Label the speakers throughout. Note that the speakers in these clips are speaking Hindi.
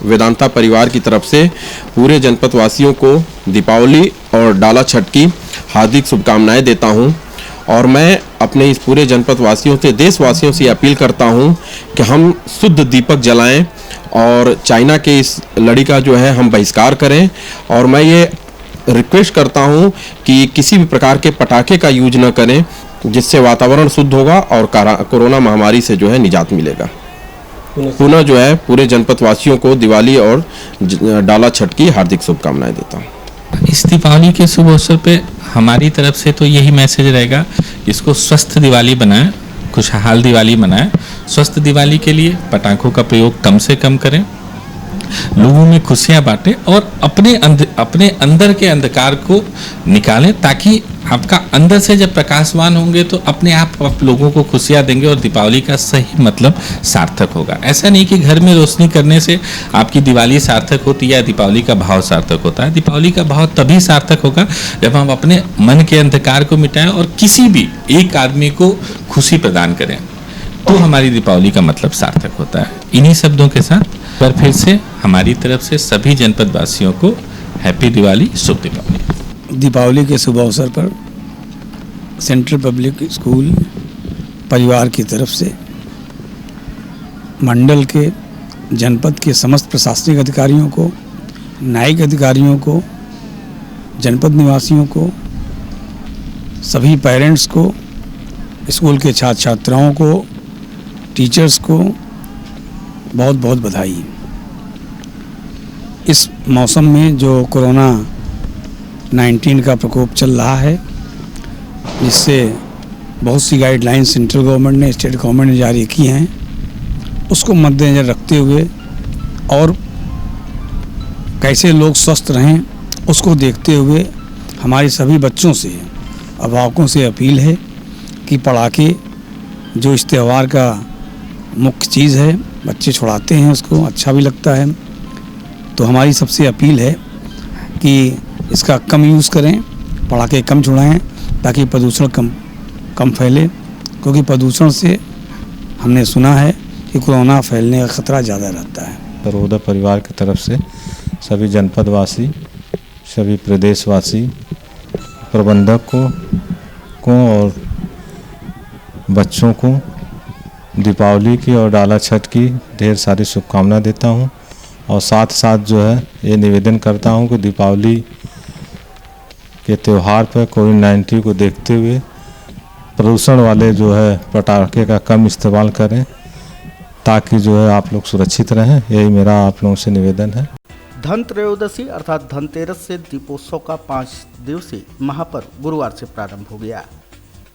Speaker 1: वेदांता परिवार की तरफ से पूरे जनपद वासियों को दीपावली और डाला छठ की हार्दिक शुभकामनाएं देता हूं। और मैं अपने इस पूरे जनपद वासियों से, देशवासियों से अपील करता हूं कि हम शुद्ध दीपक जलाएं और चाइना के इस लड़ी का जो है हम बहिष्कार करें। और मैं ये रिक्वेस्ट करता हूं कि किसी भी प्रकार के पटाखे का यूज न करें, जिससे वातावरण शुद्ध होगा और कोरोना महामारी से जो है निजात मिलेगा। पुनः जो है पूरे जनपद वासियों को दिवाली और डाला छठ की हार्दिक शुभकामनाएं देता हूं।
Speaker 2: इस दीपावली के शुभ अवसर पे हमारी तरफ से तो यही मैसेज रहेगा, इसको स्वस्थ दिवाली बनाएं, खुशहाल दिवाली मनाएं। स्वस्थ दिवाली के लिए पटाखों का प्रयोग कम से कम करें, लोगों में खुशियां बांटें और अपने अंदर के अंधकार को निकालें, ताकि आपका अंदर से जब प्रकाशवान होंगे तो अपने आप लोगों को खुशियां देंगे और दीपावली का सही मतलब सार्थक होगा। ऐसा नहीं कि घर में रोशनी करने से आपकी दिवाली सार्थक होती है या दीपावली का भाव सार्थक होता है। दीपावली का भाव तभी सार्थक होगा जब हम अपने मन के अंधकार को मिटाएं और किसी भी एक आदमी को खुशी प्रदान करें, तो हमारी दीपावली का मतलब सार्थक होता है। इन्हीं शब्दों के साथ पर फिर से हमारी तरफ से सभी जनपद वासियों को हैप्पी दिवाली, शुभ दीपावली।
Speaker 3: दीपावली के शुभ अवसर पर सेंट्रल पब्लिक स्कूल परिवार की तरफ से मंडल के, जनपद के समस्त प्रशासनिक अधिकारियों को, न्यायिक अधिकारियों को, जनपद निवासियों को, सभी पेरेंट्स को, स्कूल के छात्र छात्राओं को, टीचर्स को बहुत बहुत बधाई। इस मौसम में जो कोरोना 19 का प्रकोप चल रहा है, जिससे बहुत सी गाइडलाइन सेंट्रल गवर्नमेंट ने, स्टेट गवर्नमेंट ने जारी की हैं, उसको मद्देनज़र रखते हुए और कैसे लोग स्वस्थ रहें उसको देखते हुए हमारे सभी बच्चों से, अभिभावकों से अपील है कि पटाखे जो इस त्यौहार का मुख्य चीज़ है, बच्चे छुड़ाते हैं, उसको अच्छा भी लगता है, तो हमारी सबसे अपील है कि इसका कम यूज़ करें, पटाखे कम छुड़ाएं, ताकि प्रदूषण कम फैले, क्योंकि प्रदूषण से हमने सुना है कि कोरोना फैलने का खतरा ज़्यादा रहता है।
Speaker 4: तरोदा परिवार की तरफ से सभी जनपदवासी, सभी प्रदेशवासी, प्रबंधक को और बच्चों को दीपावली की और डाला छठ की ढेर सारी शुभकामनाएं देता हूं। और साथ साथ जो है ये निवेदन करता हूं कि दीपावली के त्यौहार पर कोविड-19 को देखते हुए प्रदूषण वाले जो है पटाखे का कम इस्तेमाल करें, ताकि जो है आप लोग सुरक्षित रहें। यही मेरा आप लोगों से निवेदन है।
Speaker 5: धन त्रयोदशी अर्थात धनतेरस से दीपोत्सव का 5 दिवसीय महापर्व गुरुवार से प्रारंभ हो गया।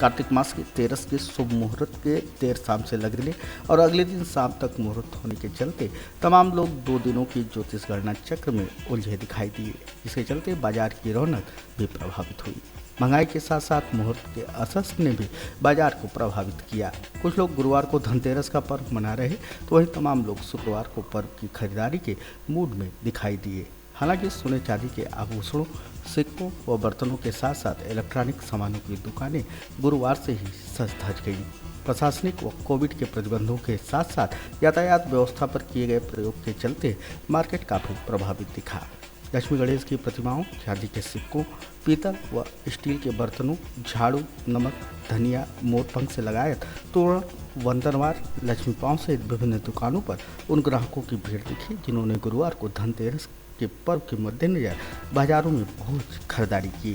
Speaker 5: कार्तिक मास के तेरस के शुभ मुहूर्त के देर शाम से लगने और अगले दिन शाम तक मुहूर्त होने के चलते तमाम लोग 2 दिनों की ज्योतिष गणना चक्र में उलझे दिखाई दिए, जिसके चलते बाजार की रौनक भी प्रभावित हुई। महंगाई के साथ साथ मुहूर्त के असर ने भी बाजार को प्रभावित किया। कुछ लोग गुरुवार को धनतेरस का पर्व मना रहे, तो वहीं तमाम लोग शुक्रवार को पर्व की खरीदारी के मूड में दिखाई दिए। हालांकि सोने चांदी के आभूषणों, सिक्कों व बर्तनों के साथ साथ इलेक्ट्रॉनिक सामानों की दुकानें गुरुवार से ही सज धज गईं। प्रशासनिक व कोविड के प्रतिबंधों के साथ साथ यातायात व्यवस्था पर किए गए प्रयोग के चलते मार्केट काफ़ी प्रभावित दिखा। लक्ष्मी गणेश की प्रतिमाओं, चांदी के सिक्कों, पीतल व स्टील के बर्तनों, झाड़ू, नमक, धनिया, मोरपंख से लगायत तोरण, वंदनवार, लक्ष्मी पाँव सहित विभिन्न दुकानों पर उन ग्राहकों की भीड़ दिखी जिन्होंने गुरुवार को धनतेरस के पर्व के मद्देनजर बाजारों में पहुंच खरीदारी की।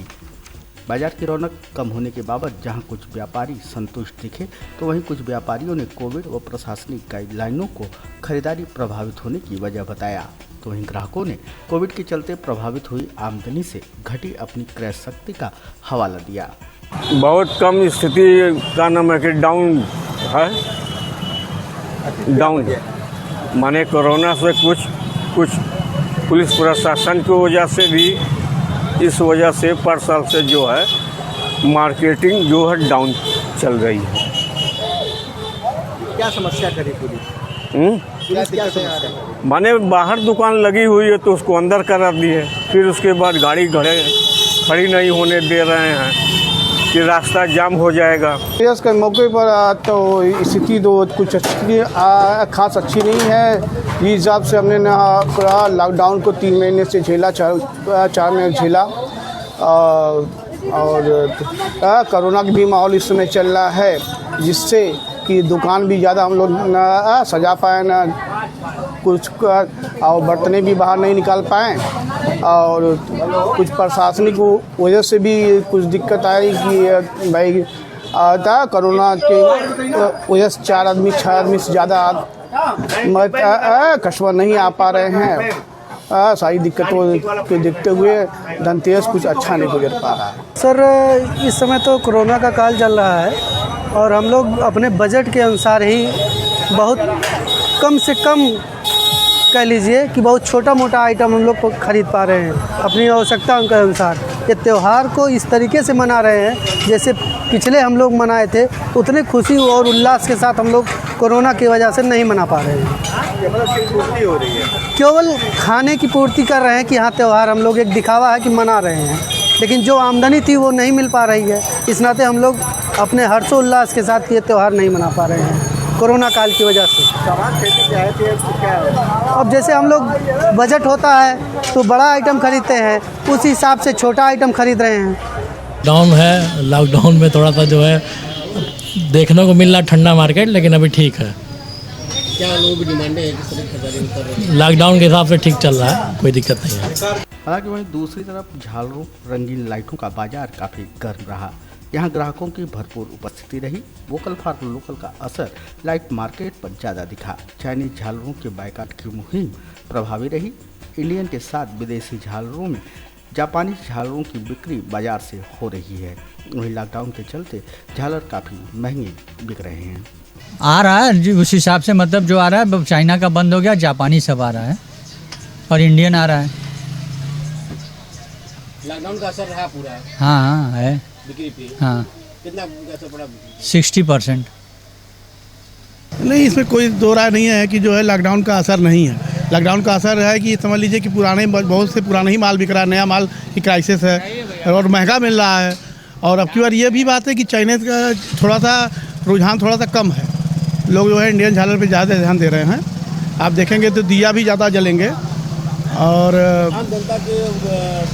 Speaker 5: बाजार की रौनक कम होने के बाबत जहां कुछ व्यापारी संतुष्ट दिखे, तो वहीं कुछ व्यापारियों ने कोविड व प्रशासनिक गाइडलाइनों को खरीदारी प्रभावित होने की वजह बताया। तो वहीं ग्राहकों ने कोविड के चलते प्रभावित हुई आमदनी से घटी अपनी क्रय शक्ति का हवाला दिया।
Speaker 6: बहुत कम स्थिति का नाम है कि डाउन है, डाउन माने कोरोना से कुछ पुलिस प्रशासन की वजह से भी, इस वजह से पर साल से जो है मार्केटिंग जो है डाउन चल रही है।
Speaker 5: क्या समस्या करी पूरी? क्या समस्या?
Speaker 6: माने बाहर दुकान लगी हुई है तो उसको अंदर करा दी है, फिर उसके बाद गाड़ी घड़े खड़ी नहीं होने दे रहे हैं, कि रास्ता जाम हो जाएगा।
Speaker 7: इस के मौके पर तो स्थिति तो कुछ अच्छी खास अच्छी नहीं है। इस हिसाब से हमने ना लॉकडाउन को 3 महीने से झेला, 4 महीने झेला और कोरोना का भी माहौल इस समय चल रहा है, जिससे कि दुकान भी ज़्यादा हम लोग ना सजा पाए ना कुछ और बर्तने भी बाहर नहीं निकाल पाए और कुछ प्रशासनिक वजह से भी कुछ दिक्कत आई कि भाई कोरोना के वजह से 4 आदमी 6 आदमी से ज़्यादा कस्टमर नहीं आ पा रहे हैं। सारी दिक्कतों के देखते हुए धनतेरस कुछ अच्छा नहीं गुजर पा रहा है।
Speaker 8: सर इस समय तो कोरोना का काल चल रहा है और हम लोग अपने बजट के अनुसार ही बहुत कम से कम कह लीजिए कि बहुत छोटा मोटा आइटम हम लोग खरीद पा रहे हैं अपनी आवश्यकता के अनुसार। ये त्यौहार को इस तरीके से मना रहे हैं जैसे पिछले हम लोग मनाए थे, उतने खुशी और उल्लास के साथ हम लोग कोरोना की वजह से नहीं मना पा रहे हैं। केवल खाने की पूर्ति कर रहे हैं कि हाँ त्यौहार हम लोग एक दिखावा है कि मना रहे हैं, लेकिन जो आमदनी थी वो नहीं मिल पा रही है। इस नाते हम लोग अपने हर्षोल्लास के साथ ये त्यौहार नहीं मना पा रहे हैं कोरोना काल की वजह से। अब जैसे हम लोग बजट होता है तो बड़ा आइटम खरीदते हैं, उस हिसाब से छोटा आइटम खरीद रहे हैं।
Speaker 9: डाउन है, लॉकडाउन में थोड़ा सा जो है देखने को मिल रहा ठंडा मार्केट, लेकिन अभी ठीक है।
Speaker 10: क्या लोगों की डिमांड है?
Speaker 9: लॉकडाउन के हिसाब से ठीक चल रहा है, कोई दिक्कत नहीं है।
Speaker 5: हालांकि वहीं दूसरी तरफ झालरों रंगीन लाइटों का बाजार काफ़ी गर्म रहा। यहाँ ग्राहकों की भरपूर उपस्थिति रही। वोकल फॉर लोकल का असर लाइट मार्केट पर ज़्यादा दिखा। चाइनीज झालरों के बायकाट की मुहिम प्रभावी रही। इंडियन के साथ विदेशी झालरों में जापानी झालरों की बिक्री बाजार से हो रही है। वहीं लॉकडाउन के चलते झालर काफ़ी महंगे बिक रहे हैं।
Speaker 11: आ रहा है जी उस हिसाब से, मतलब जो आ रहा है चाइना का बंद हो गया, जापानी सब आ रहा है और इंडियन आ रहा है।
Speaker 10: लॉकडाउन का असर रहा पूरा?
Speaker 11: हाँ है
Speaker 10: बिक्री पे।
Speaker 11: हाँ
Speaker 10: कितना असर पड़ा?
Speaker 11: 60%।
Speaker 3: नहीं, इसमें कोई दो राय नहीं है कि जो है लॉकडाउन का असर नहीं है। लॉकडाउन का असर है कि समझ लीजिए कि बहुत से पुराने ही माल बिक रहा है, नया माल की क्राइसिस है और महंगा मिल रहा है। और अब की बार ये भी बात है कि चाइनीज का थोड़ा सा रुझान थोड़ा सा कम है। लोग जो है इंडियन झालर पे ज़्यादा ध्यान दे रहे हैं। आप देखेंगे तो दिया भी ज़्यादा जलेंगे। और
Speaker 10: आम जनता के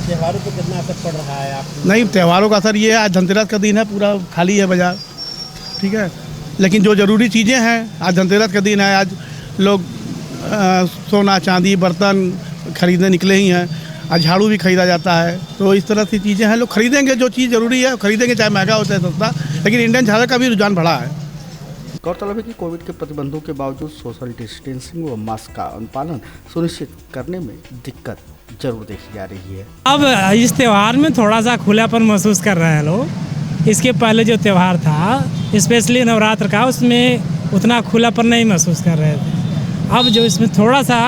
Speaker 10: त्योहारों पर कितना असर पड़ रहा है? आप
Speaker 3: नहीं, त्योहारों का असर ये है, आज धनतेरस का दिन है, पूरा खाली है बाजार, ठीक है। लेकिन जो ज़रूरी चीज़ें हैं, आज धनतेरस का दिन है, आज लोग सोना चांदी बर्तन खरीदने निकले ही हैं। आज झाड़ू भी खरीदा जाता है, तो इस तरह की चीज़ें हैं। लोग खरीदेंगे, जो चीज़ ज़रूरी है खरीदेंगे, चाहे महंगा हो चाहे सस्ता। लेकिन इंडियन झालर का भी रुझान बढ़ा है।
Speaker 5: गौरतलब है कि कोविड के प्रतिबंधों के बावजूद सोशल डिस्टेंसिंग व मास्क का अनुपालन सुनिश्चित करने में दिक्कत जरूर देखी जा रही है।
Speaker 12: अब इस त्यौहार में थोड़ा सा खुलापन महसूस कर रहे हैं लोग। इसके पहले जो त्यौहार था, स्पेशली नवरात्र का, उसमें उतना खुलापन नहीं महसूस कर रहे थे। अब जो इसमें थोड़ा सा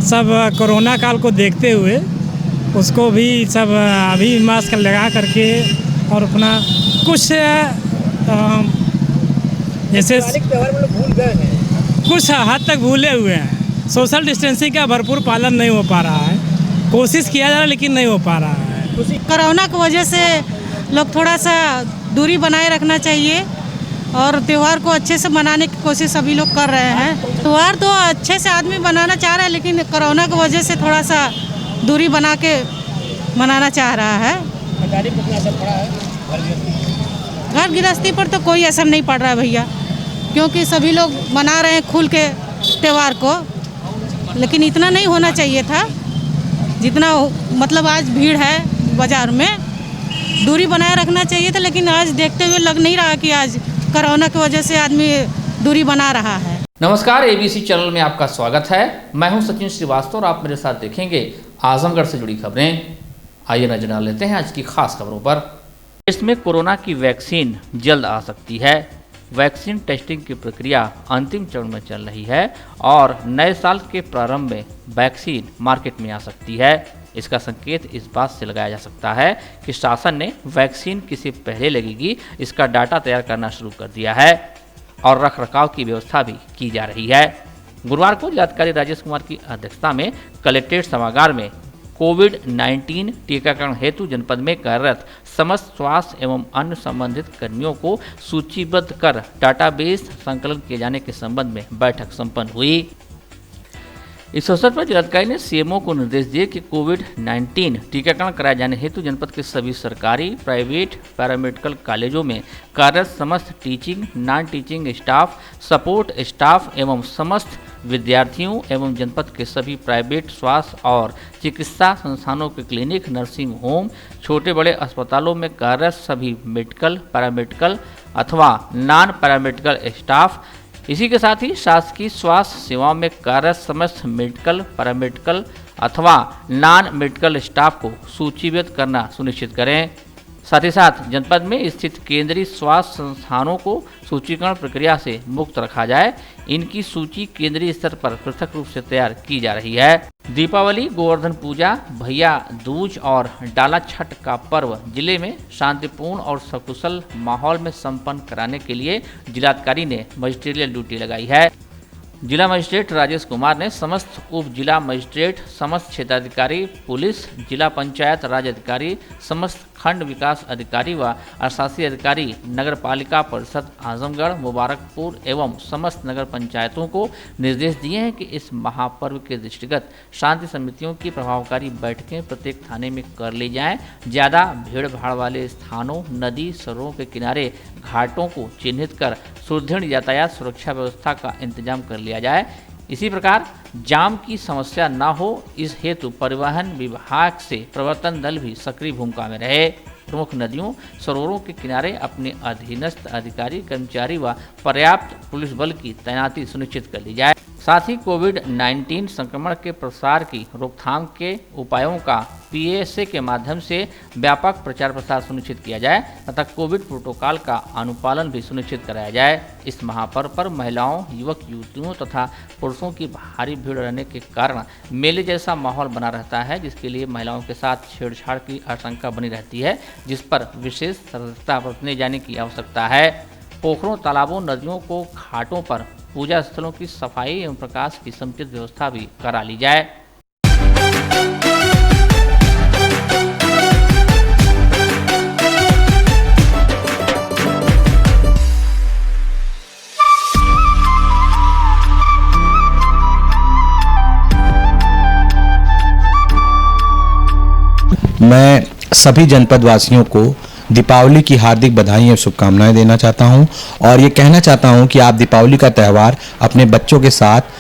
Speaker 12: सब कोरोना काल को देखते हुए उसको भी सब अभी मास्क लगा करके और अपना कुछ जैसे
Speaker 10: भूल गए हैं,
Speaker 12: कुछ हद तक भूले हुए हैं। सोशल डिस्टेंसिंग का भरपूर पालन नहीं हो पा रहा है। कोशिश किया जा रहा है लेकिन नहीं हो पा रहा है।
Speaker 13: कोरोना की वजह से लोग थोड़ा सा दूरी बनाए रखना चाहिए और त्यौहार को अच्छे से मनाने की कोशिश सभी लोग कर रहे हैं। त्यौहार तो अच्छे से आदमी बनाना चाह रहा है, लेकिन कोरोना की वजह से थोड़ा सा दूरी बना के मनाना चाह रहा है। घर गृहस्थी पर तो कोई असर नहीं पड़ रहा है भैया, क्योंकि सभी लोग मना रहे हैं खुल के त्यौहार को। लेकिन इतना नहीं होना चाहिए था जितना मतलब आज भीड़ है बाज़ार में। दूरी बनाए रखना चाहिए था, लेकिन आज देखते हुए लग नहीं रहा कि आज कोरोना की वजह से आदमी दूरी बना रहा है।
Speaker 14: नमस्कार, एबीसी चैनल में आपका स्वागत है। मैं हूं सचिन श्रीवास्तव और आप मेरे साथ देखेंगे आजमगढ़ से जुड़ी खबरें। आइए नजर डाल लेते हैं आज की खास खबरों पर। इसमें कोरोना की वैक्सीन जल्द आ सकती है। वैक्सीन टेस्टिंग की प्रक्रिया अंतिम चरण में चल रही है और नए साल के प्रारंभ में वैक्सीन मार्केट में आ सकती है। इसका संकेत इस बात से लगाया जा सकता है कि शासन ने वैक्सीन किसे पहले लगेगी इसका डाटा तैयार करना शुरू कर दिया है और रखरखाव की व्यवस्था भी की जा रही है। गुरुवार को जिलाधिकारी राजेश कुमार की अध्यक्षता में कलेक्ट्रेट सभागार में कोविड-19 टीकाकरण हेतु जनपद में कार्यरत समस्त स्वास्थ्य एवं अन्य संबंधित कर्मियों को सूचीबद्ध कर डाटाबेस संकलन किए जाने के संबंध में बैठक संपन्न हुई। इस अवसर पर जिलाधिकारी ने सीएमओ को निर्देश दिए कि कोविड-19 टीकाकरण कराए जाने हेतु जनपद के सभी सरकारी, प्राइवेट, पैरामेडिकल कॉलेजों में कार्यरत समस्त teaching, non teaching staff, support staff एवं समस्त विद्यार्थियों एवं जनपद के सभी प्राइवेट स्वास्थ्य और चिकित्सा संस्थानों के क्लिनिक, नर्सिंग होम, छोटे बड़े अस्पतालों में कार्यरत सभी मेडिकल, पैरामेडिकल अथवा नॉन पैरामेडिकल स्टाफ, इसी के साथ ही शासकीय स्वास्थ्य सेवाओं में कार्यरत समस्त मेडिकल, पैरामेडिकल अथवा नॉन मेडिकल स्टाफ को सूचीबद्ध करना सुनिश्चित करें। साथ ही साथ जनपद में स्थित केंद्रीय स्वास्थ्य संस्थानों को सूचीकरण प्रक्रिया से मुक्त रखा जाए। इनकी सूची केंद्रीय स्तर पर पृथक रूप से तैयार की जा रही है। दीपावली, गोवर्धन पूजा, भैया दूज और डाला छठ का पर्व जिले में शांतिपूर्ण और सकुशल माहौल में संपन्न कराने के लिए जिलाधिकारी ने मजिस्ट्रियल ड्यूटी लगाई है। जिला मजिस्ट्रेट राजेश कुमार ने समस्त उप जिला मजिस्ट्रेट, समस्त क्षेत्राधिकारी पुलिस, जिला पंचायत राज अधिकारी, समस्त खंड विकास अधिकारी व प्रशासकीय अधिकारी, नगर पालिका परिषद आजमगढ़, मुबारकपुर एवं समस्त नगर पंचायतों को निर्देश दिए हैं कि इस महापर्व के दृष्टिगत शांति समितियों की प्रभावकारी बैठकें प्रत्येक थाने में कर ली जाएं। ज़्यादा भीड़ भाड़ वाले स्थानों, नदी, सरोवरों के किनारे घाटों को चिन्हित कर सुदृढ़ यातायात सुरक्षा व्यवस्था का इंतजाम कर लिया जाए। इसी प्रकार जाम की समस्या न हो, इस हेतु परिवहन विभाग से प्रवर्तन दल भी सक्रिय भूमिका में रहे। प्रमुख नदियों, सरोवरों के किनारे अपने अधीनस्थ अधिकारी, कर्मचारी व पर्याप्त पुलिस बल की तैनाती सुनिश्चित कर ली जाए। साथ ही कोविड-19 संक्रमण के प्रसार की रोकथाम के उपायों का PSA के माध्यम से व्यापक प्रचार प्रसार सुनिश्चित किया जाए तथा कोविड प्रोटोकॉल का अनुपालन भी सुनिश्चित कराया जाए। इस महापर्व पर महिलाओं, युवक युवतियों तथा पुरुषों की भारी भीड़ रहने के कारण मेले जैसा माहौल बना रहता है, जिसके लिए महिलाओं के साथ छेड़छाड़ की आशंका बनी रहती है, जिस पर विशेष सतर्कता बरतने जाने की आवश्यकता है। पोखरों, तालाबों, नदियों को घाटों पर पूजा स्थलों की सफाई एवं प्रकाश की समुचित व्यवस्था भी करा ली जाए।
Speaker 15: मैं सभी जनपद वासियों को दीपावली की हार्दिक बधाई और शुभकामनाएं देना चाहता हूं और ये कहना चाहता हूं कि आप दीपावली का त्यौहार अपने बच्चों के साथ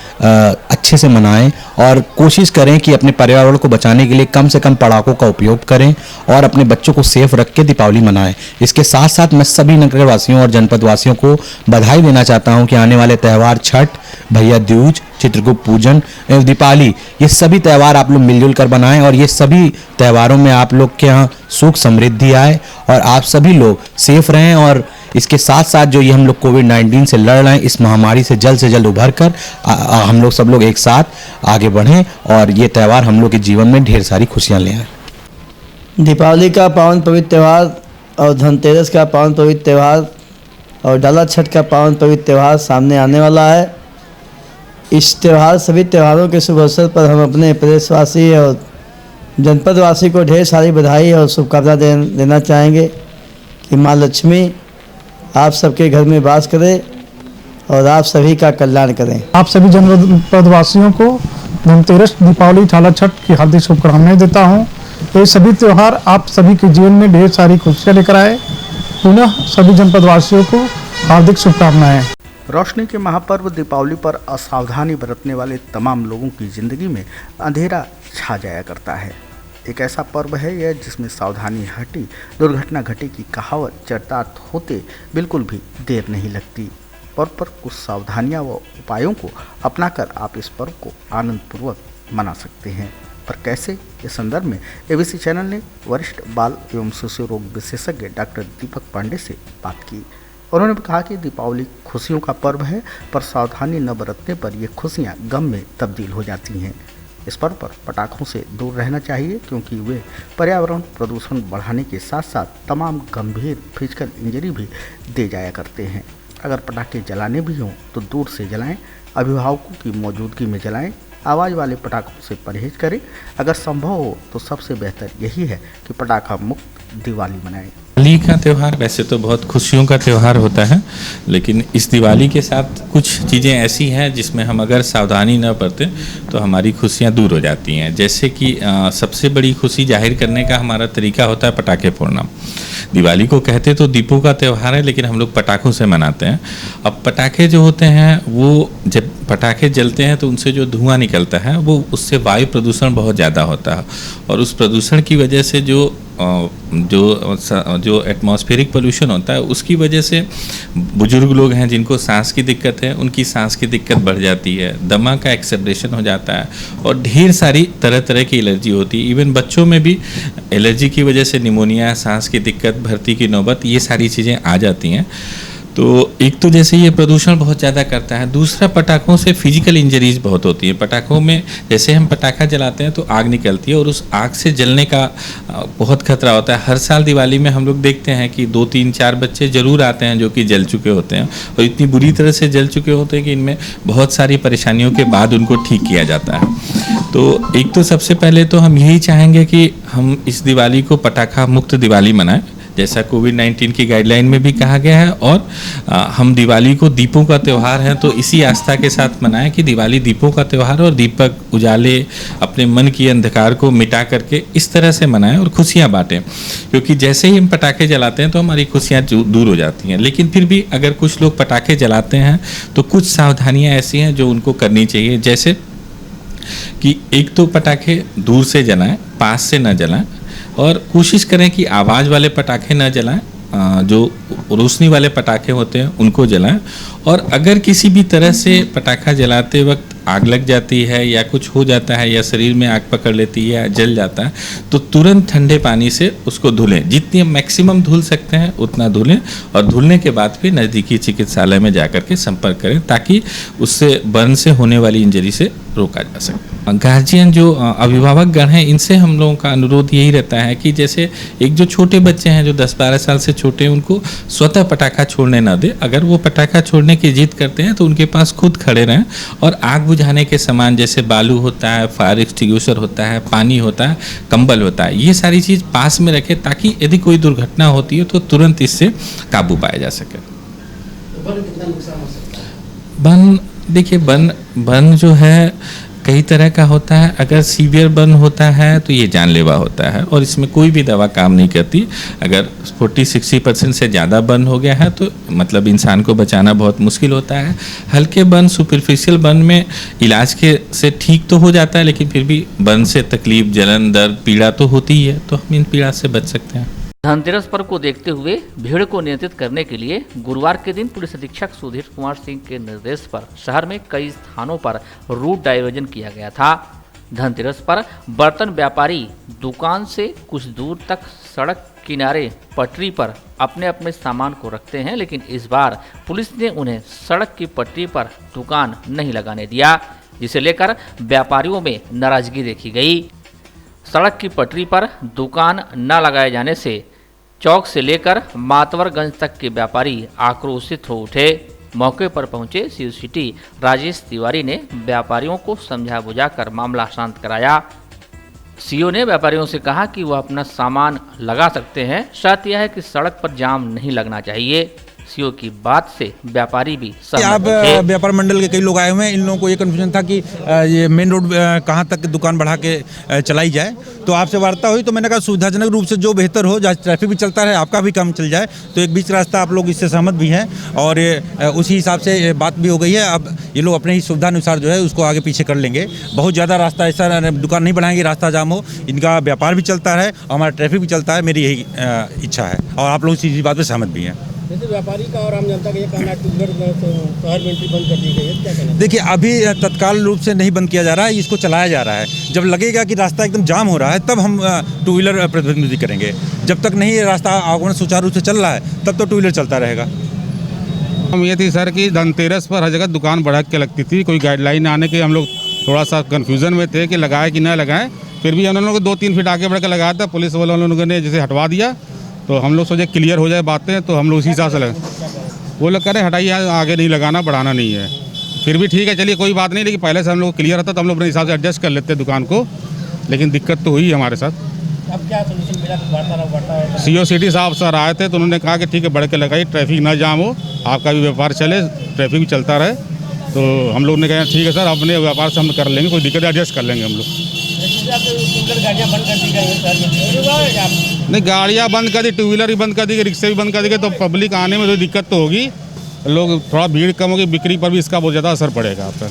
Speaker 15: अच्छे से मनाएं और कोशिश करें कि अपने पर्यावरण को बचाने के लिए कम से कम पटाखों का उपयोग करें और अपने बच्चों को सेफ रख के दीपावली मनाएं। इसके साथ साथ मैं सभी नगरवासियों और जनपद वासियों को बधाई देना चाहता हूं कि आने वाले त्यौहार छठ, भैया दूज, चित्रगुप्त पूजन एवं दीपावली, ये सभी त्यौहार आप लोग मिलजुल कर बनाएं और ये सभी त्यौहारों में आप लोग के यहाँ सुख समृद्धि आए और आप सभी लोग सेफ रहें। और इसके साथ साथ जो ये हम लोग कोविड-19 से लड़ रहे हैं, इस महामारी से जल्द उभर कर हम लोग सब लोग एक साथ आगे बढ़ें और ये त्यौहार हम लोग के जीवन में ढेर सारी खुशियाँ ले आए।
Speaker 16: दीपावली का पावन पवित्र त्यौहार और धनतेरस का पावन पवित्र त्यौहार और डाला छठ का पावन पवित्र त्यौहार सामने आने वाला है। इस त्यौहार सभी त्योहारों के शुभ अवसर पर हम अपने प्रदेशवासी और जनपदवासी को ढेर सारी बधाई और शुभकामनाएं देना चाहेंगे कि माँ लक्ष्मी आप सबके घर में वास करें और आप सभी का कल्याण करें।
Speaker 17: आप सभी जनपदवासियों को धनतेरस, दीपावली, डाला छठ की हार्दिक शुभकामनाएं देता हूं। ये सभी त्यौहार आप सभी के जीवन में ढेर सारी खुशियां लेकर आए। पुनः सभी जनपदवासियों को हार्दिक शुभकामनाएं।
Speaker 5: रोशनी के महापर्व दीपावली पर असावधानी बरतने वाले तमाम लोगों की जिंदगी में अंधेरा छा जाया करता है। एक ऐसा पर्व है यह जिसमें सावधानी हटी दुर्घटना घटी की कहावत चरितार्थ होते बिल्कुल भी देर नहीं लगती। पर्व पर कुछ सावधानियां व उपायों को अपनाकर आप इस पर्व को आनंदपूर्वक मना सकते हैं। पर कैसे, इस संदर्भ में ABC चैनल ने वरिष्ठ बाल एवं शिशु रोग विशेषज्ञ डॉक्टर दीपक पांडे से बात की। उन्होंने कहा कि दीपावली खुशियों का पर्व है, पर सावधानी न बरतने पर ये खुशियाँ गम में तब्दील हो जाती हैं। इस पर्व पर पटाखों से दूर रहना चाहिए क्योंकि वे पर्यावरण प्रदूषण बढ़ाने के साथ साथ तमाम गंभीर फिजिकल इंजरी भी दे जाया करते हैं। अगर पटाखे जलाने भी हों तो दूर से जलाएं, अभिभावकों की मौजूदगी में जलाएं आवाज़ वाले पटाखों से परहेज करें। अगर संभव हो तो सबसे बेहतर यही है कि पटाखा मुक्त दिवाली मनाएं।
Speaker 2: दिवाली का त्यौहार वैसे तो बहुत खुशियों का त्यौहार होता है, लेकिन इस दिवाली के साथ कुछ चीज़ें ऐसी हैं जिसमें हम अगर सावधानी न बरतें तो हमारी खुशियां दूर हो जाती हैं। जैसे कि सबसे बड़ी खुशी जाहिर करने का हमारा तरीका होता है पटाखे फोड़ना। दिवाली को कहते तो दीपों का त्यौहार है, लेकिन हम लोग पटाखों से मनाते हैं। अब पटाखे जो होते हैं वो जब पटाखे जलते हैं तो उनसे जो धुआं निकलता है वो उससे वायु प्रदूषण बहुत ज़्यादा होता है, और उस प्रदूषण की वजह से जो एटमॉस्फेरिक पोल्यूशन होता है उसकी वजह से बुजुर्ग लोग हैं जिनको सांस की दिक्कत है, उनकी सांस की दिक्कत बढ़ जाती है, दमा का एक्सेलरेशन हो जाता है और ढेर सारी तरह तरह की एलर्जी होती है। इवन बच्चों में भी एलर्जी की वजह से निमोनिया, सांस की दिक्कत, भर्ती की नौबत, ये सारी चीज़ें आ जाती हैं। तो एक तो जैसे ये प्रदूषण बहुत ज़्यादा करता है, दूसरा पटाखों से फिजिकल इंजरीज बहुत होती है। पटाखों में जैसे हम पटाखा जलाते हैं तो आग निकलती है और उस आग से जलने का बहुत खतरा होता है। हर साल दिवाली में हम लोग देखते हैं कि 2, 3, 4 बच्चे ज़रूर आते हैं जो कि जल चुके होते हैं और इतनी बुरी तरह से जल चुके होते हैं कि इनमें बहुत सारी परेशानियों के बाद उनको ठीक किया जाता है। तो एक तो सबसे पहले तो हम यही चाहेंगे कि हम इस दिवाली को पटाखा मुक्त दिवाली मनाएं, जैसा कोविड-19 की गाइडलाइन में भी कहा गया है। और हम दिवाली को दीपों का त्यौहार है तो इसी आस्था के साथ मनाएं कि दिवाली दीपों का त्यौहार और दीपक उजाले अपने मन की अंधकार को मिटा करके इस तरह से मनाएं और खुशियां बांटें, क्योंकि जैसे ही हम पटाखे जलाते हैं तो हमारी खुशियां दूर हो जाती हैं। लेकिन फिर भी अगर कुछ लोग पटाखे जलाते हैं तो कुछ सावधानियाँ ऐसी हैं जो उनको करनी चाहिए, जैसे कि एक तो पटाखे दूर से जलाएं, पास से न जलाएं, और कोशिश करें कि आवाज़ वाले पटाखे न जलाएं, जो रोशनी वाले पटाखे होते हैं उनको जलाएं। और अगर किसी भी तरह से पटाखा जलाते वक्त आग लग जाती है या कुछ हो जाता है या शरीर में आग पकड़ लेती है या जल जाता है तो तुरंत ठंडे पानी से उसको धुलें। जितनी मैक्सिमम धुल सकते हैं उतना धुलें और धुलने के बाद फिर नज़दीकी चिकित्सालय में जाकर के संपर्क करें ताकि उससे बर्न से होने वाली इंजरी से रोका जा सके। गार्जियन जो अभिभावक गण हैं इनसे हम लोगों का अनुरोध यही रहता है कि जैसे एक जो छोटे बच्चे हैं जो 10-12 साल से छोटे हैं उनको स्वतः पटाखा छोड़ने ना दे। अगर वो पटाखा छोड़ने की जिद करते हैं तो उनके पास खुद खड़े रहें और आग बुझाने के सामान जैसे बालू होता है, फायर एक्सटिंग्विशर होता है, पानी होता है, कंबल होता है, ये सारी चीज़ पास में रखें ताकि यदि कोई दुर्घटना होती है तो तुरंत इससे काबू पाया जा सके। बर्न देखिए बर्न जो है कई तरह का होता है। अगर सीवियर बर्न होता है तो ये जानलेवा होता है और इसमें कोई भी दवा काम नहीं करती। अगर 40-60% से ज़्यादा बर्न हो गया है तो मतलब इंसान को बचाना बहुत मुश्किल होता है। हल्के बर्न, सुपरफिशियल बर्न में इलाज के से ठीक तो हो जाता है, लेकिन फिर भी बर्न से तकलीफ, जलन, दर्द, पीड़ा तो होती ही है, तो हम इन पीड़ा से बच सकते हैं।
Speaker 14: धनतेरस पर्व को देखते हुए भीड़ को नियंत्रित करने के लिए गुरुवार के दिन पुलिस अधीक्षक सुधीर कुमार सिंह के निर्देश पर शहर में कई स्थानों पर रूट डाइवर्जन किया गया था। धनतेरस पर बर्तन व्यापारी दुकान से कुछ दूर तक सड़क किनारे पटरी पर अपने अपने सामान को रखते हैं, लेकिन इस बार पुलिस ने उन्हें सड़क की पटरी पर दुकान नहीं लगाने दिया, जिसे लेकर व्यापारियों में नाराजगी देखी गई। सड़क की पटरी पर दुकान न लगाए जाने से चौक से लेकर मातवरगंज तक के व्यापारी आक्रोशित हो उठे। मौके पर पहुंचे सीओ सिटी राजेश तिवारी ने व्यापारियों को समझा बुझाकर मामला शांत कराया। सीओ ने व्यापारियों से कहा कि वह अपना सामान लगा सकते हैं, शर्त यह है कि सड़क पर जाम नहीं लगना चाहिए। सीओ की बात से व्यापारी भी
Speaker 18: अब व्यापार मंडल के कई लोग आए हुए हैं, इन लोगों को ये कन्फ्यूजन था कि ये मेन रोड कहाँ तक दुकान बढ़ा के चलाई जाए। तो आपसे वार्ता हुई तो मैंने कहा सुविधाजनक रूप से जो बेहतर हो, जहाँ ट्रैफिक भी चलता रहे, आपका भी काम चल जाए, तो एक बीच रास्ता आप लोग इससे सहमत भी हैं और उसी हिसाब से बात भी हो गई है। अब ये लोग अपने ही सुविधा अनुसार जो है उसको आगे पीछे कर लेंगे। बहुत ज़्यादा रास्ता ऐसा दुकान नहीं बढ़ाएंगे, रास्ता जाम हो, इनका व्यापार भी चलता रहे और हमारा ट्रैफिक भी चलता है, मेरी यही इच्छा है और आप लोग इसी बात पर सहमत भी हैं।
Speaker 10: जैसे व्यापारी का और आम जनता का ये कहना है कि उधर शहर में एंट्री बंद कर दी गई है, क्या कहना है?
Speaker 18: देखिए अभी तत्काल रूप से नहीं बंद किया जा रहा है, इसको चलाया जा रहा है। जब लगेगा कि रास्ता एकदम जाम हो रहा है तब हम टू व्हीलर प्रतिबंधित करेंगे। जब तक नहीं रास्ता आगमन सुचारू रूप से चल रहा है तब तो टू व्हीलर चलता रहेगा।
Speaker 19: हम ये थी सर कि धनतेरस पर हर जगह दुकान बढ़ा के लगती थी, कोई गाइडलाइन आने के हम लोग थोड़ा सा कन्फ्यूज़न में थे कि लगाए कि न लगाएं। फिर भी उन्होंने 2-3 फीट आगे बढ़ के लगाया था, पुलिस वालों ने जैसे हटवा दिया तो हम लोग सोचे क्लियर हो जाए बातें, तो हम लोग उसी हिसाब से लगे। वो लोग कह रहे हटाइए, आगे नहीं लगाना, बढ़ाना नहीं है। फिर भी ठीक है, चलिए कोई बात नहीं, लेकिन पहले से हम लोग क्लियर रहता तो हम लोग अपने हिसाब से एडजस्ट कर लेते दुकान को, लेकिन दिक्कत तो हुई हमारे साथ।
Speaker 10: अब क्या सोल्यूशन मिला? बढ़ता
Speaker 19: CO सिटी साहब सर आए थे तो उन्होंने कहा कि ठीक है बढ़ के लगाइए, ट्रैफिक ना जाम हो, आपका भी व्यापार चले, ट्रैफिक भी चलता रहे। तो हम लोग ने कहा ठीक है सर, अपने व्यापार से हम कर लेंगे, कोई दिक्कत एडजस्ट कर लेंगे हम लोग।
Speaker 10: गाड़ियाँ बंद कर दी गई,
Speaker 19: नहीं गाड़ियाँ बंद कर दी, टू व्हीलर भी बंद कर दी, रिक्शे भी बंद कर दी, तो पब्लिक आने में तो दिक्कत तो होगी, लोग थोड़ा भीड़ कम होगी, बिक्री पर भी इसका बहुत ज़्यादा असर पड़ेगा आप पर।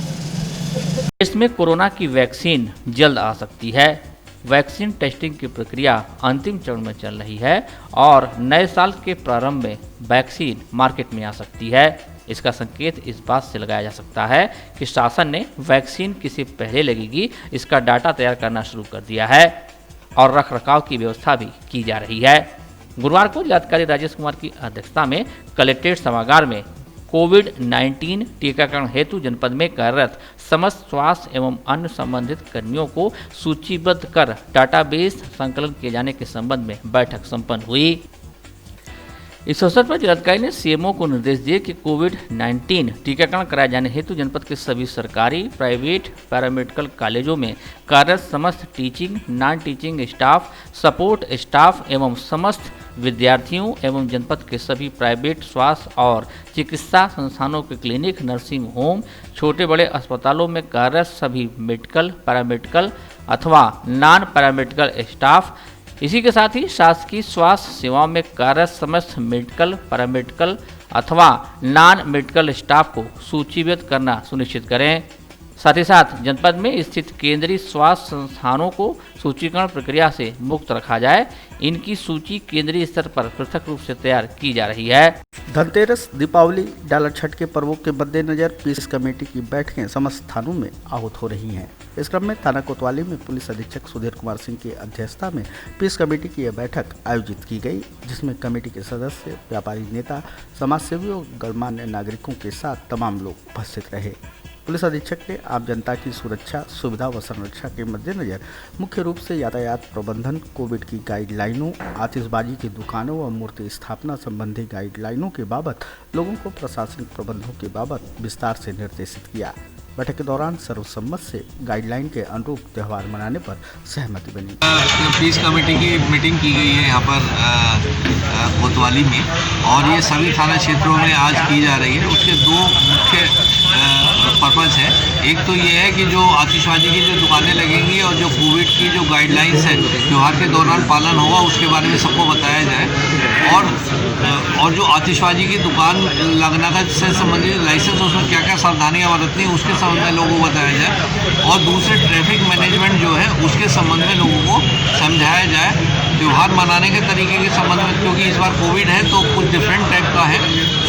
Speaker 14: इसमें कोरोना की वैक्सीन जल्द आ सकती है। वैक्सीन टेस्टिंग की प्रक्रिया अंतिम चरण में चल रही है और नए साल के प्रारंभ में वैक्सीन मार्केट में आ सकती है। इसका संकेत इस बात से लगाया जा सकता है कि शासन ने वैक्सीन किसे पहले लगेगी इसका डाटा तैयार करना शुरू कर दिया है और रखरखाव की व्यवस्था भी की जा रही है। गुरुवार को जिलाधिकारी राजेश कुमार की अध्यक्षता में कलेक्ट्रेट सभागार में कोविड-19 टीकाकरण हेतु जनपद में कार्यरत समस्त स्वास्थ्य एवं अन्य संबंधित कर्मियों को सूचीबद्ध कर डाटाबेस संकलन किए जाने के संबंध में बैठक संपन्न हुई। इस अवसर पर जिलाधिकारी ने CMO को निर्देश दिए कि कोविड-19 टीकाकरण कराए जाने हेतु जनपद के सभी सरकारी, प्राइवेट, पैरामेडिकल कॉलेजों में कार्यरत समस्त teaching, non teaching staff, support staff एवं समस्त विद्यार्थियों एवं जनपद के सभी प्राइवेट स्वास्थ्य और चिकित्सा संस्थानों के क्लिनिक, नर्सिंग होम, छोटे बड़े अस्पतालों में कार्यरत सभी मेडिकल, पैरामेडिकल अथवा नॉन पैरामेडिकल स्टाफ, इसी के साथ ही शासकीय स्वास्थ्य सेवाओं में कार्यरत समस्त मेडिकल, पैरामेडिकल अथवा नॉन मेडिकल स्टाफ को सूचीबद्ध करना सुनिश्चित करें। साथ ही साथ जनपद में स्थित केंद्रीय स्वास्थ्य संस्थानों को सूचीकरण प्रक्रिया से मुक्त रखा जाए। इनकी सूची केंद्रीय स्तर पर पृथक रूप से तैयार की जा रही है।
Speaker 5: धनतेरस, दीपावली, डाला छठ के पर्वों के मद्देनजर पीस कमेटी की बैठकें समस्त थानों में आहूत हो रही हैं। इस क्रम में थाना कोतवाली में पुलिस अधीक्षक सुधीर कुमार सिंह की अध्यक्षता में पीस कमेटी की यह बैठक आयोजित की गई, जिसमें कमेटी के सदस्य, व्यापारी नेता, समाजसेवी और गणमान्य नागरिकों के साथ तमाम लोग उपस्थित रहे। पुलिस अधीक्षक ने आम जनता की सुरक्षा, सुविधा व संरक्षा के मद्देनजर मुख्य रूप से यातायात प्रबंधन, कोविड की गाइडलाइनों, आतिशबाजी की दुकानों व मूर्ति स्थापना संबंधी गाइडलाइनों के बाबत लोगों को प्रशासनिक प्रबंधों के बाबत विस्तार से निर्देशित किया। बैठक के दौरान सर्वसम्मत से गाइडलाइन के अनुरूप त्यौहार मनाने पर सहमति बनी।
Speaker 20: पीस कमेटी की मीटिंग की गई है यहाँ पर कोतवाली में और ये सभी थाना क्षेत्रों में आज की जा रही है। उसके दो मुख्य पर्पज़ है। एक तो ये है कि जो आतिशबाजी की जो दुकानें लगेंगी और जो कोविड की जो गाइडलाइंस है त्यौहार के दौरान पालन होगा उसके बारे में सबको बताया जाए और जो आतिशबाजी की दुकान लगना का से संबंधित लाइसेंस उसमें क्या क्या सावधानियाँ बरतनी है उसके संबंध में लोगों को बताया जाए और दूसरे ट्रैफिक मैनेजमेंट जो है उसके संबंध में लोगों को समझाया जाए। त्यौहार मनाने के तरीके के संबंध में, क्योंकि इस बार कोविड है तो कुछ डिफरेंट टाइप का है,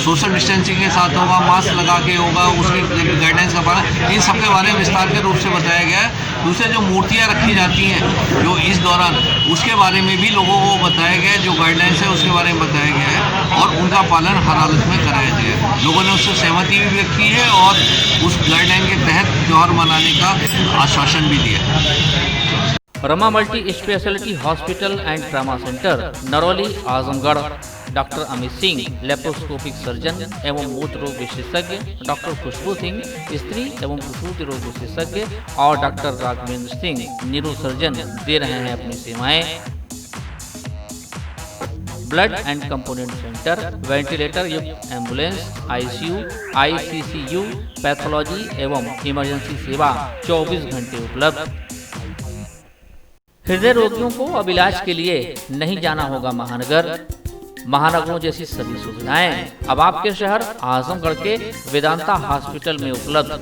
Speaker 20: सोशल डिस्टेंसिंग के साथ होगा, मास्क लगा के होगा, उसकी गाइडेंस का पालन, इन सब के बारे में विस्तार के रूप से बताया गया है। दूसरे जो मूर्तियाँ रखी जाती हैं जो इस दौरान, उसके बारे में भी लोगों को बताया गया है, जो गाइडलाइंस है उसके बारे में बताया गया है और उनका पालन हर हालत में कराया जाए। लोगों ने उससे सहमति भी व्यक्त की है और उस गाइडलाइन के तहत त्यौहार मनाने का आश्वासन भी दिया।
Speaker 14: Rama multi speciality hospital and trauma centre, Narauli, Azamgarh. Doctor Amit Singh, laparoscopic surgeon एवं मूत्र रोग विशेषज्ञ, डॉक्टर खुशबू सिंह, स्त्री एवं प्रसूति रोग विशेषज्ञ और doctor Raghavendra Singh, neuro surgeon दे रहे हैं अपनी सेवाएं। Blood and component centre, ventilator युक्त एम्बुलेंस, ICU, ICCU, पैथोलॉजी एवं इमरजेंसी सेवा 24 घंटे उपलब्ध। हृदय रोगियों को अब इलाज के लिए नहीं जाना होगा महानगर। महानगरों जैसी सभी सुविधाएं अब आपके शहर आजमगढ़ के वेदांता हॉस्पिटल में उपलब्ध।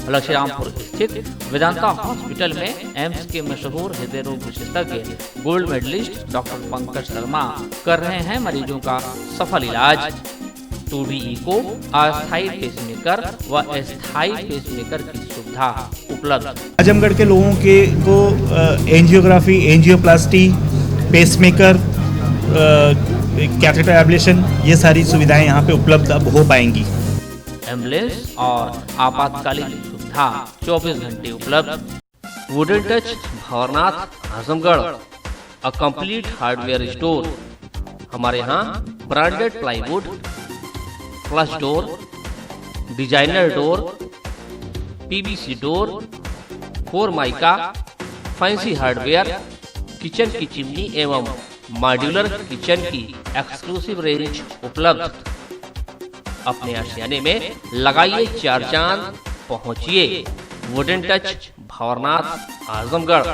Speaker 14: लक्ष्मीरामपुर स्थित वेदांता हॉस्पिटल में एम्स के मशहूर हृदय रोग विशेषज्ञ gold medalist doctor Pankaj Sharma कर रहे हैं मरीजों का सफल इलाज। 2D इको, अस्थायी पेसमेकर व अस्थायी पेसमेकर की सुविधा उपलब्ध।
Speaker 21: आजमगढ़ के लोगों के को angiography, angioplasty, pacemaker, catheter ablation, ये सारी सुविधाएं यहाँ पे उपलब्ध अब हो पाएंगी।
Speaker 14: एम्बुलेंस और आपातकालीन सुविधा 24 घंटे उपलब्ध। Wooden touch, Bhavarnath, Azamgarh, a complete hardware store. हमारे यहाँ branded plywood, flush door, designer door,
Speaker 1: PVC door, formica, fancy hardware, kitchen की चिमनी एवं मॉड्यूलर किचन की एक्सक्लूसिव रेंज उपलब्ध। अपने आशियाने में लगाइए 4 चांद, पहुंचिए वुडन टच, भंवरनाथ, आजमगढ़।